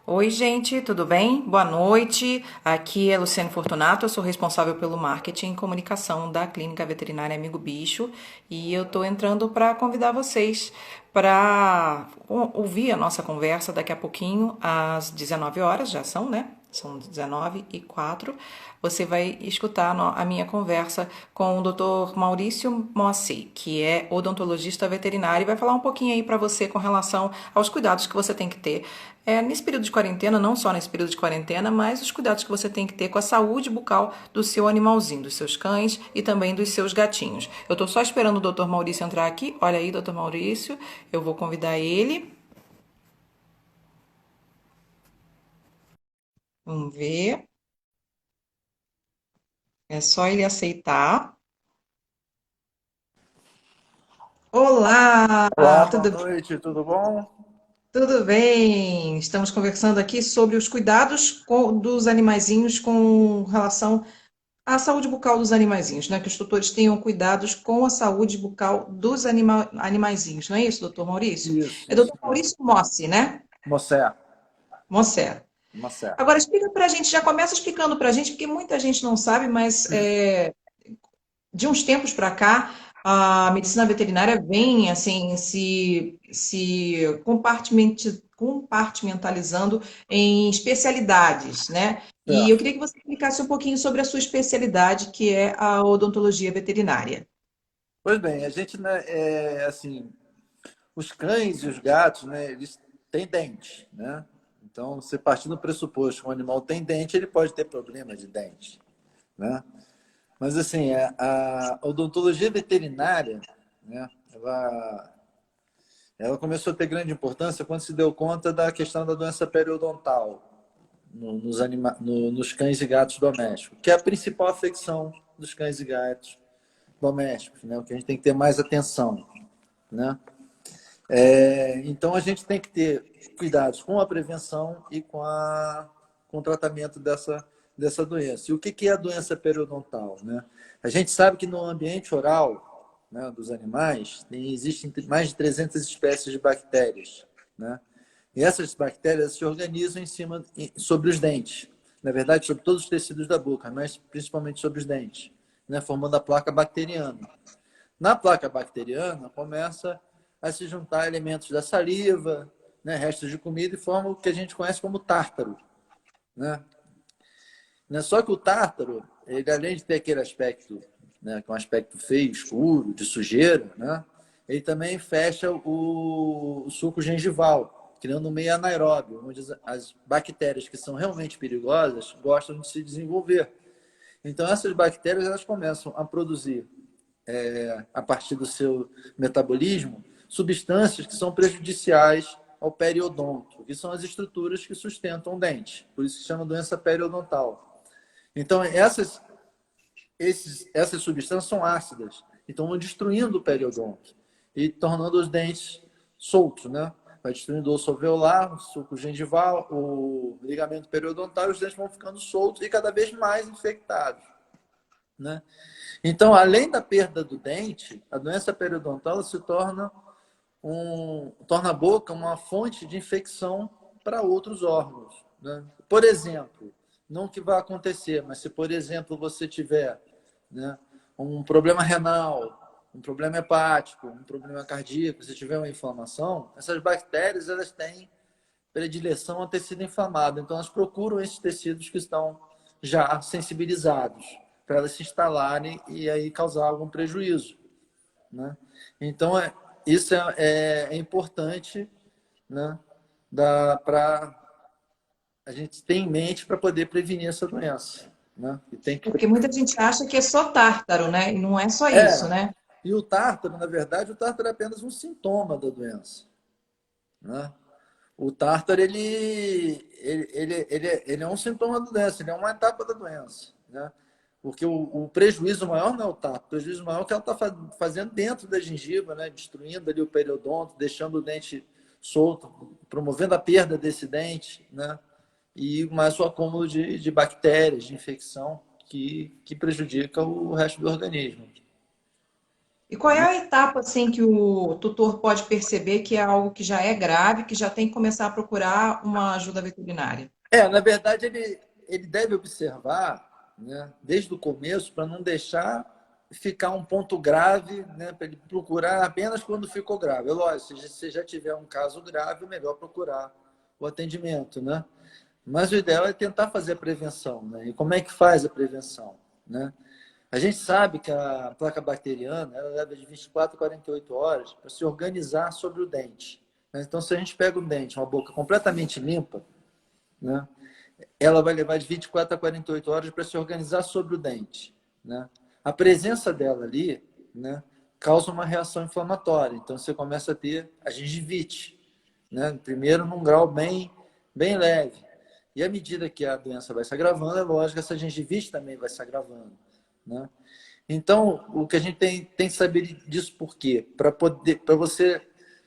Oi, gente, tudo bem? Boa noite. Aqui é Luciane Fortunato, eu sou responsável pelo marketing e comunicação da Clínica Veterinária Amigo Bicho e eu estou entrando para convidar vocês para ouvir a nossa conversa daqui a pouquinho, às 19 horas, já são, né? São 19h04. Você vai escutar a minha conversa com o Dr. Maurício Mossi, que é odontologista veterinário, e vai falar um pouquinho aí para você com relação aos cuidados que você tem que ter nesse período de quarentena, não só nesse período de quarentena, mas os cuidados que você tem que ter com a saúde bucal do seu animalzinho, dos seus cães e também dos seus gatinhos. Eu estou só esperando o Dr. Maurício entrar aqui. Olha aí, Dr. Maurício, eu vou convidar ele. Vamos ver. É só ele aceitar. Olá, Olá, boa tudo, noite, tudo bom? tudo bem? Estamos conversando aqui sobre os cuidados dos animaizinhos com relação à saúde bucal dos animaizinhos, né? Que os tutores tenham cuidados com a saúde bucal dos animaizinhos, não é isso, doutor Maurício? É Isso doutor mesmo. Maurício Mossi, né? Mocer, Mossera. Mocer. Agora explica para a gente, já começa explicando para a gente, porque muita gente não sabe, mas de uns tempos para cá, a medicina veterinária vem assim se compartimentalizando em especialidades, né? E eu Certo. queria que você explicasse um pouquinho sobre a sua especialidade, que é a odontologia veterinária. Pois bem, a gente, né, assim, os cães e os gatos, né, eles têm dente, né? Então, você partir do pressuposto que um animal tem dente, ele pode ter problema de dente, né? Mas, assim, a odontologia veterinária, né, ela começou a ter grande importância quando se deu conta da questão da doença periodontal nos cães e gatos domésticos, que é a principal afecção dos cães e gatos domésticos, né? O que a gente tem que ter mais atenção, né? Então a gente tem que ter cuidados com a prevenção e com o tratamento dessa doença. E o que é a doença periodontal, né? A gente sabe que no ambiente oral, né, dos animais existem mais de 300 espécies de bactérias, né? E essas bactérias se organizam sobre os dentes. Na verdade, sobre todos os tecidos da boca, mas principalmente sobre os dentes, né, formando a placa bacteriana. Na placa bacteriana, começa a se juntar elementos da saliva, né, restos de comida, e forma o que a gente conhece como tártaro. Né? Só que o tártaro, ele, além de ter aquele aspecto, né, que é um aspecto feio, escuro, de sujeira, né, ele também fecha o suco gengival, criando um meio anaeróbio, onde as bactérias que são realmente perigosas gostam de se desenvolver. Então, essas bactérias elas começam a produzir, a partir do seu metabolismo, substâncias que são prejudiciais ao periodonto, que são as estruturas que sustentam o dente. Por isso se chama doença periodontal. Então, essas substâncias são ácidas, então vão destruindo o periodonto e tornando os dentes soltos, né? Vai destruindo o osso alveolar, o sulco gengival, o ligamento periodontal, e os dentes vão ficando soltos e cada vez mais infectados, né? Então, além da perda do dente, a doença periodontal se torna a boca uma fonte de infecção para outros órgãos, né? Por exemplo, não que vai acontecer, mas se, por exemplo, você tiver, né, um problema renal, um problema hepático, um problema cardíaco, se tiver uma inflamação, essas bactérias elas têm predileção a tecido inflamado. Então, elas procuram esses tecidos que estão já sensibilizados para elas se instalarem e aí causar algum prejuízo, né? Então, isso é importante, né? Para a gente ter em mente para poder prevenir essa doença, né? E tem que... Porque muita gente acha que é só tártaro, né? E não é só isso, É, né? e o tártaro, na verdade, o tártaro é apenas um sintoma da doença, né? O tártaro, ele é um sintoma da doença, ele é uma etapa da doença, né? Porque o prejuízo maior não é o tártaro, o prejuízo maior é o que ela está fazendo dentro da gengiva, né? Destruindo ali o periodonto, deixando o dente solto, promovendo a perda desse dente, né? E mais o acúmulo de bactérias, de infecção, que prejudica o resto do organismo. E qual é a etapa assim que o tutor pode perceber que é algo que já é grave, que já tem que começar a procurar uma ajuda veterinária? Na verdade, ele deve observar, né, desde o começo, para não deixar ficar um ponto grave, né, para ele procurar apenas quando ficou grave. É lógico, se você já tiver um caso grave, é melhor procurar o atendimento, né? Mas o ideal é tentar fazer a prevenção, né? E como é que faz a prevenção, né? A gente sabe que a placa bacteriana ela leva de 24 a 48 horas para se organizar sobre o dente, né? Então, se a gente pega um dente, uma boca completamente limpa, né, ela vai levar de 24 a 48 horas para se organizar sobre o dente, né? A presença dela ali, né, causa uma reação inflamatória. Então, você começa a ter a gengivite, né? Primeiro, num grau bem leve. E à medida que a doença vai se agravando, é lógico que essa gengivite também vai se agravando, né? Então, o que a gente tem que saber disso por quê? Para você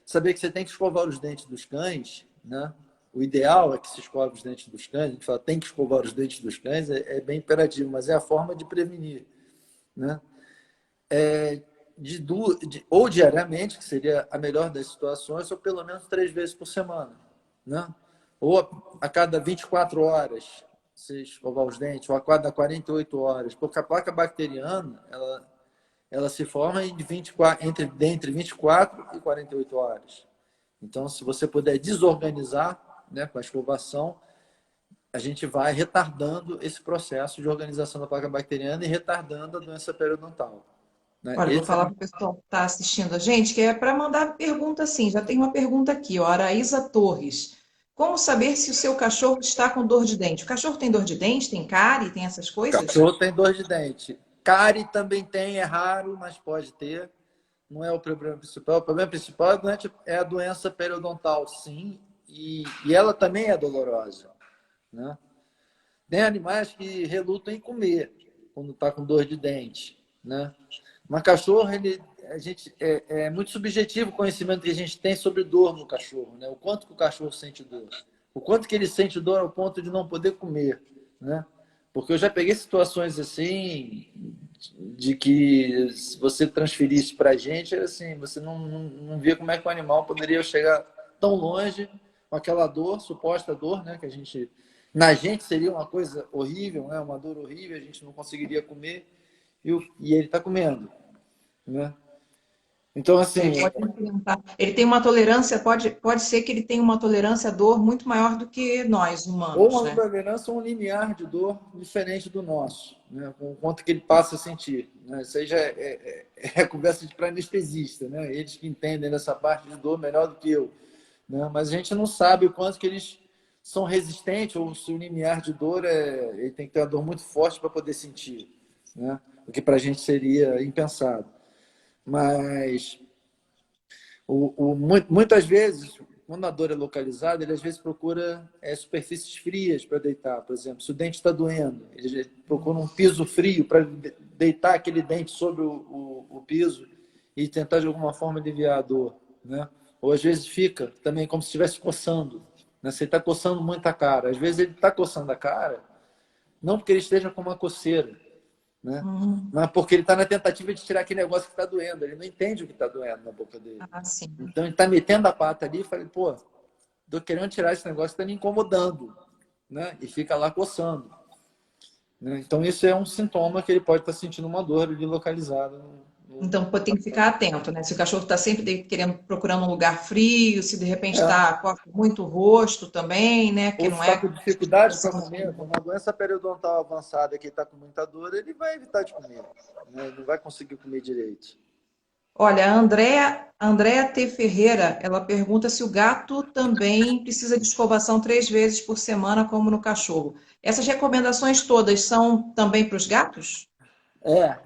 saber que você tem que escovar os dentes dos cães, né? O ideal é que se escove os dentes dos cães, a gente fala tem que escovar os dentes dos cães, é bem imperativo, mas é a forma de prevenir, né? Ou diariamente, que seria a melhor das situações, ou pelo menos 3 vezes por semana, né? Ou a cada 24 horas, se escovar os dentes, ou a cada 48 horas, porque a placa bacteriana, ela se forma entre 24 e 48 horas. Então, se você puder desorganizar, né, com a escovação, a gente vai retardando esse processo de organização da placa bacteriana e retardando a doença periodontal, né? Olha, eu vou falar para o pessoal que está assistindo a gente, que é para mandar pergunta assim. Já tem uma pergunta aqui, ó, Araísa Torres. Como saber se o seu cachorro está com dor de dente? O cachorro tem dor de dente, tem cárie, tem essas coisas? Cachorro tem dor de dente. Cárie também tem, é raro, mas pode ter. Não é o problema principal. O problema principal é a doença periodontal, sim, e ela também é dolorosa, né? Tem animais que relutam em comer quando está com dor de dente, né? Mas cachorro, é muito subjetivo o conhecimento que a gente tem sobre dor no cachorro, né? O quanto que o cachorro sente dor. O quanto que ele sente dor ao ponto de não poder comer, né? Porque eu já peguei situações assim, de que se você transferisse para a gente, assim, você não via como é que o animal poderia chegar tão longe com aquela dor, suposta dor, né? Que na gente seria uma coisa horrível, né? Uma dor horrível, a gente não conseguiria comer e ele está comendo, né? Então, Ele assim, pode implementar. Ele tem uma tolerância, pode ser que ele tenha uma tolerância à dor muito maior do que nós, ou humanos, uma né? intolerância ou um limiar de dor diferente do nosso, né? Com o quanto que ele passa a sentir, né? Isso aí já é conversa para anestesista, né? Eles que entendem dessa parte de dor melhor do que eu, né? Mas a gente não sabe o quanto que eles são resistentes ou se o limiar de dor ele tem que ter uma dor muito forte para poder sentir, né? O que para a gente seria impensado. Mas muitas vezes, quando a dor é localizada, ele às vezes procura superfícies frias para deitar. Por exemplo, se o dente está doendo, ele procura um piso frio para deitar aquele dente sobre o piso e tentar de alguma forma aliviar a dor, né? Ou às vezes fica também como se estivesse coçando, né? Você está coçando muito a cara. Às vezes ele está coçando a cara, não porque ele esteja com uma coceira, né? Uhum. Mas porque ele está na tentativa de tirar aquele negócio que está doendo. Ele não entende o que está doendo na boca dele. Ah, sim. Então ele está metendo a pata ali e falei, pô, tô querendo tirar esse negócio que está me incomodando, né? E fica lá coçando, né? Então isso é um sintoma que ele pode estar sentindo uma dor ali localizada. Então, pô, tem que ficar atento, né? Se o cachorro está sempre querendo, procurando um lugar frio, se de repente está coça muito o rosto também, né? Porque Ou se não está é com dificuldade para situação comer, assim. com uma doença periodontal avançada que está com muita dor, ele vai evitar de comer, né? Ele não vai conseguir comer direito. Olha, a Andréa T. Ferreira, ela pergunta se o gato também precisa de escovação 3 vezes por semana, como no cachorro. Essas recomendações todas são também para os gatos?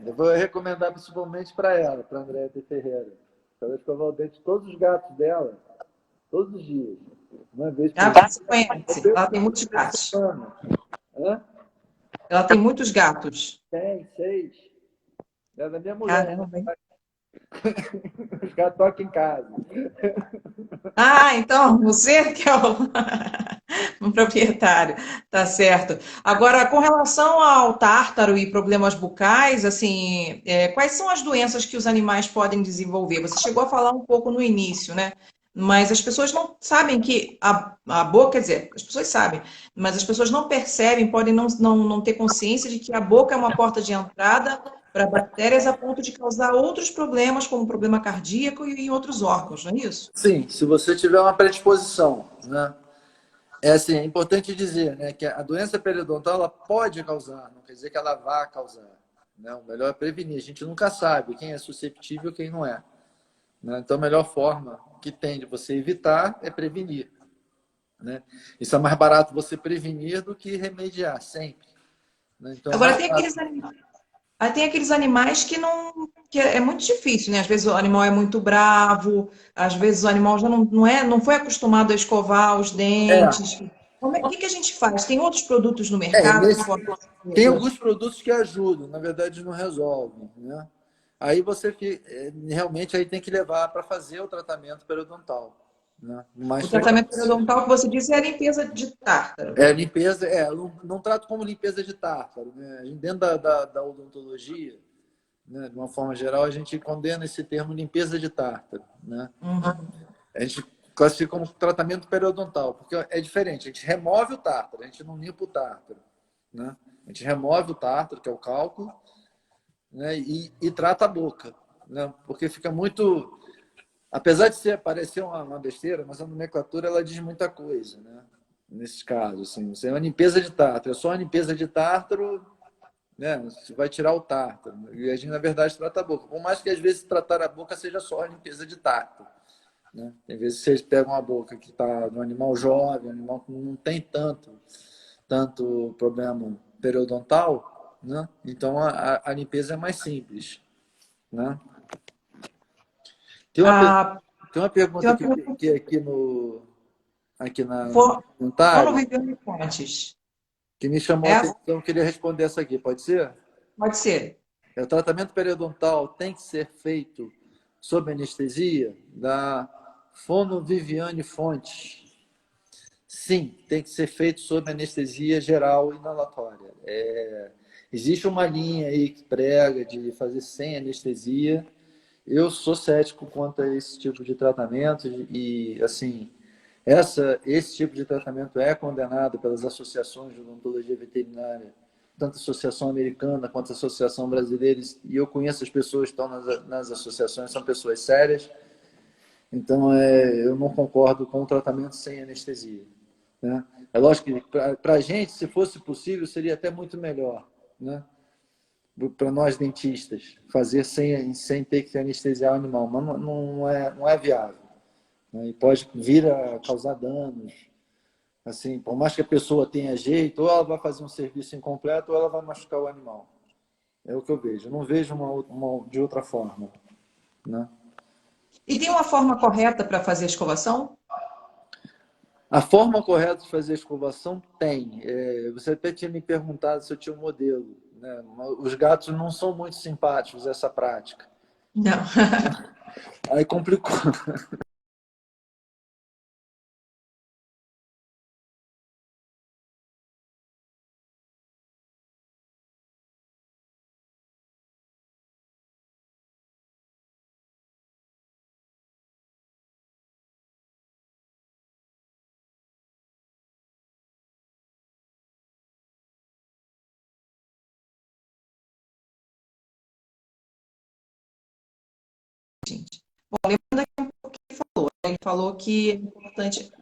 Eu vou recomendar principalmente para ela, para a Andréia de Ferreira. Ela escovar o dente de todos os gatos dela, todos os dias. Uma vez Ah, por você dia. conhece? Ela tem muitos gatos. Hã? Ela tem muitos gatos. Tem, 6. É da minha mulher. Caramba, hein? Os gatos tocam em casa. Ah, então, você que é o... Um proprietário, tá certo. Agora, com relação ao tártaro e problemas bucais, assim, quais são as doenças que os animais podem desenvolver? Você chegou a falar um pouco no início, né? Mas as pessoas não sabem que a boca, quer dizer, as pessoas sabem, mas as pessoas não percebem, podem não ter consciência de que a boca é uma porta de entrada para bactérias a ponto de causar outros problemas, como problema cardíaco e em outros órgãos, não é isso? Sim, se você tiver uma predisposição, né? É assim, é importante dizer, né, que a doença periodontal ela pode causar, não quer dizer que ela vá causar. Né? O melhor é prevenir. A gente nunca sabe quem é susceptível e quem não é. Né? Então, a melhor forma que tem de você evitar é prevenir. Né? Isso é mais barato você prevenir do que remediar, sempre. Né? Então, é Agora, mais tem barato. aqueles animais. Aí tem aqueles animais que não, que é muito difícil, né? Às vezes o animal é muito bravo, às vezes o animal já não foi acostumado a escovar os É, dentes. O que que a gente faz? Tem outros produtos no é mercado que nesse, podem tem ser. alguns produtos que ajudam, na verdade não resolvem. Né? Aí você realmente aí tem que levar para fazer o tratamento periodontal. Né? Mais O tratamento frequente. periodontal que você disse é a limpeza de tártaro. É, limpeza, eu não trato como limpeza de tártaro. Né? Dentro da odontologia, né, de uma forma geral, a gente condena esse termo limpeza de tártaro. Né? Uhum. A gente classifica como tratamento periodontal, porque é diferente. A gente remove o tártaro, a gente não limpa o tártaro. Né? A gente remove o tártaro, que é o cálculo, né, e trata a boca. Né? Porque fica muito. Apesar de parecer uma besteira, mas a nomenclatura ela diz muita coisa. Né? Nesse caso, assim, você é uma limpeza de tártaro, é só uma limpeza de tártaro, né? Você vai tirar o tártaro. E a gente, na verdade, trata a boca. Por mais que às vezes tratar a boca seja só a limpeza de tártaro. Né? Tem vezes que vocês pegam uma boca que está de um animal jovem, um animal que não tem tanto problema periodontal, né? Então a limpeza é mais simples. Né? Tem uma, Ah, tem uma tem pergunta uma pergunta. que aqui no For- Fono comentário Viviane Fontes. que me chamou a Essa atenção, eu queria responder essa aqui, pode ser? pode ser. O tratamento periodontal tem que ser feito sob anestesia? Da Fono Viviane Fontes. Sim, tem que ser feito sob anestesia geral inalatória. Existe uma linha aí que prega de fazer sem anestesia. Eu sou cético quanto a esse tipo de tratamento e, assim, esse tipo de tratamento é condenado pelas associações de odontologia veterinária, tanto a Associação Americana quanto a Associação Brasileira, e eu conheço as pessoas que estão nas associações, são pessoas sérias, então eu não concordo com o tratamento sem anestesia. Né? É lógico que para a gente, se fosse possível, seria até muito melhor, né? Para nós dentistas, fazer sem ter que anestesiar o animal, mas não é viável. Né? E pode vir a causar danos. Assim, por mais que a pessoa tenha jeito, ou ela vai fazer um serviço incompleto, ou ela vai machucar o animal. É o que eu vejo. Eu não vejo de outra forma. Né? E tem uma forma correta para fazer a escovação? A forma correta de fazer a escovação tem. Você até tinha me perguntado se eu tinha um modelo. Né? Os gatos não são muito simpáticos essa prática. Não. Aí complicou. Ele falou que é importante.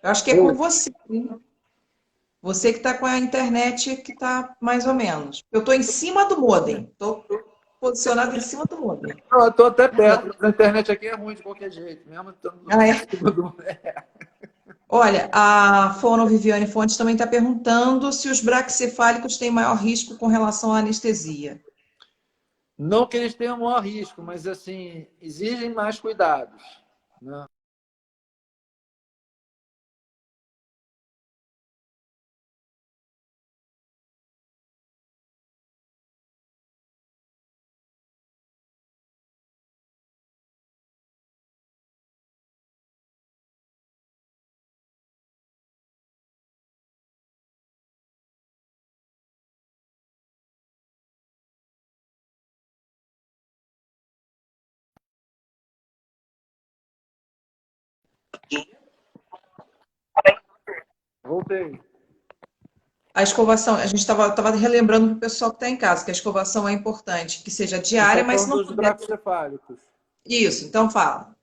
Eu acho que é com você, hein? Você que está com a internet que está mais ou menos. Eu estou em cima do modem. Estou posicionado em cima do modem. Eu estou até perto, mas a internet aqui é ruim de qualquer jeito, mesmo estando Ah, em é? cima do. Olha, a Fono Viviane Fontes também está perguntando se os braquicefálicos têm maior risco com relação à anestesia. Não que eles tenham maior risco, mas assim, exigem mais cuidados. Né? Voltei. A escovação, a gente estava relembrando para o pessoal que está em casa, que a escovação é importante, que seja Você diária, está mas se falando não dos puder. braquicefálicos. Isso, então fala.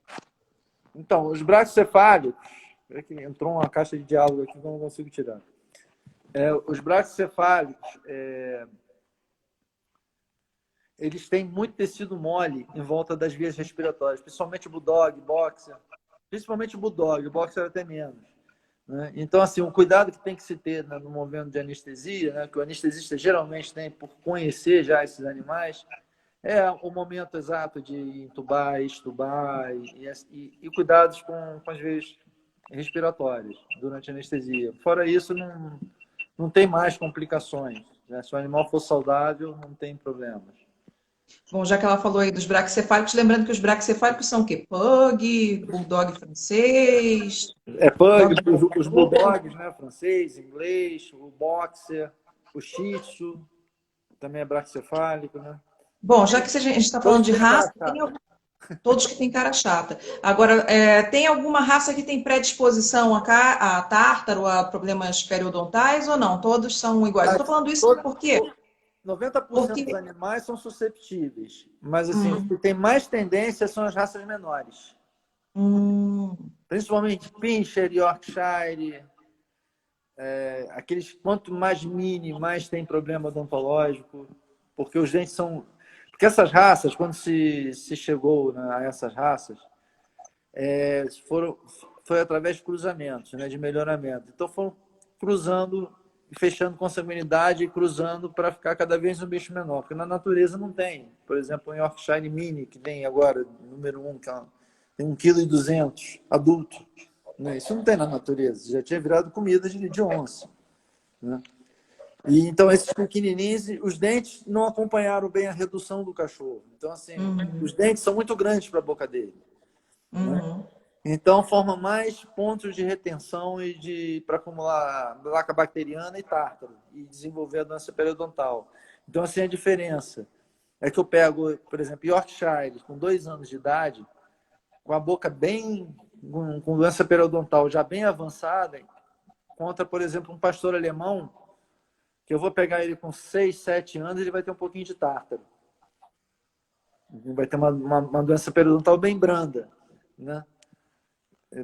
Então, os braquicefálicos. Peraí que entrou uma caixa de diálogo aqui que eu não consigo tirar. Os braquicefálicos, eles têm muito tecido mole em volta das vias respiratórias, principalmente o bulldog, boxer, principalmente o bulldog, o boxer até menos. Né? Então, assim, o cuidado que tem que se ter, né, no momento de anestesia, né, que o anestesista geralmente tem por conhecer já esses animais, é o momento exato de intubar, extubar e cuidados com as vias respiratórias durante a anestesia. Fora isso, não tem mais complicações. Né? Se o animal for saudável, não tem problemas. Bom, já que ela falou aí dos braquicefálicos, lembrando que os braquicefálicos são o quê? Pug, bulldog francês, Pug, dog os bulldogs, né? Francês, inglês, o boxer, o shih tzu, também é braquicefálico, né? Bom, já que a gente está falando Todos de têm cara raça, chata. todos que têm cara chata. Agora, tem alguma raça que tem predisposição a tártaro, a problemas periodontais ou não? Todos são iguais. Eu estou falando isso Todo, por quê? 90% dos Porque. animais são susceptíveis, mas assim, o Hum, que tem mais tendência são as raças menores. hum, Principalmente Pinscher, Yorkshire, aqueles quanto mais mini, mais tem problema odontológico, porque os dentes são... Porque essas raças, quando se chegou, né, a essas raças, foi através de cruzamentos, né, de melhoramento. Então foram cruzando, fechando consanguinidade e cruzando para ficar cada vez um bicho menor, porque na natureza não tem. Por exemplo, o Yorkshire Mini, que tem agora, número 1, que tem 1,2 kg, adulto. Né? Isso não tem na natureza, já tinha virado comida de onça. Né? E, então, esses pequenininhos, os dentes não acompanharam bem a redução do cachorro. Então, assim, os uhum, dentes são muito grandes para a boca dele. Né? uhum. Então, forma mais pontos de retenção e para acumular placa bacteriana e tártaro e desenvolver a doença periodontal. Então, assim, a diferença é que eu pego, por exemplo, Yorkshire, com 2 anos de idade, com a boca bem, com doença periodontal já bem avançada, contra, por exemplo, um pastor alemão, que eu vou pegar ele com 6, 7 anos, ele vai ter um pouquinho de tártaro. Vai ter uma doença periodontal bem branda, né?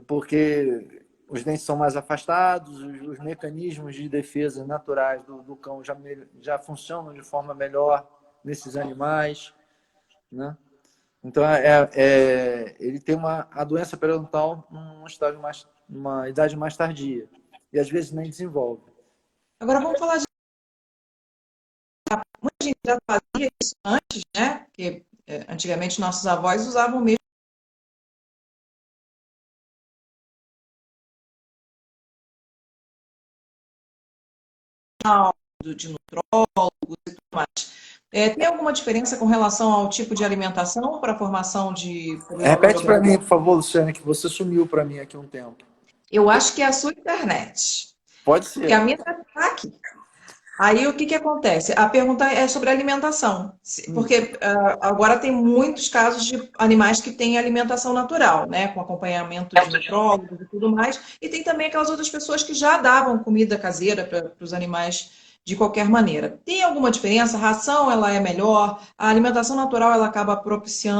Porque os dentes são mais afastados, os mecanismos de defesa naturais do cão já funcionam de forma melhor nesses animais, né? Então, ele tem a doença periodontal num estágio numa idade mais tardia. E às vezes nem desenvolve. Agora vamos falar de. Muita gente já fazia isso antes, né? Porque antigamente nossos avós usavam mesmo de nutrólogos e tudo mais. Tem alguma diferença com relação ao tipo de alimentação para a formação de problema Repete para odontológico? mim, por favor, Luciane, que você sumiu para mim aqui um tempo. Eu acho que é a sua internet, Pode porque a ser. minha está aqui. Aí o que que acontece? A pergunta é sobre alimentação, porque agora tem muitos casos de animais que têm alimentação natural, né, com acompanhamento de nutrólogos e tudo mais, e tem também aquelas outras pessoas que já davam comida caseira para os animais de qualquer maneira. Tem alguma diferença? A ração ela é melhor? A alimentação natural ela acaba propiciando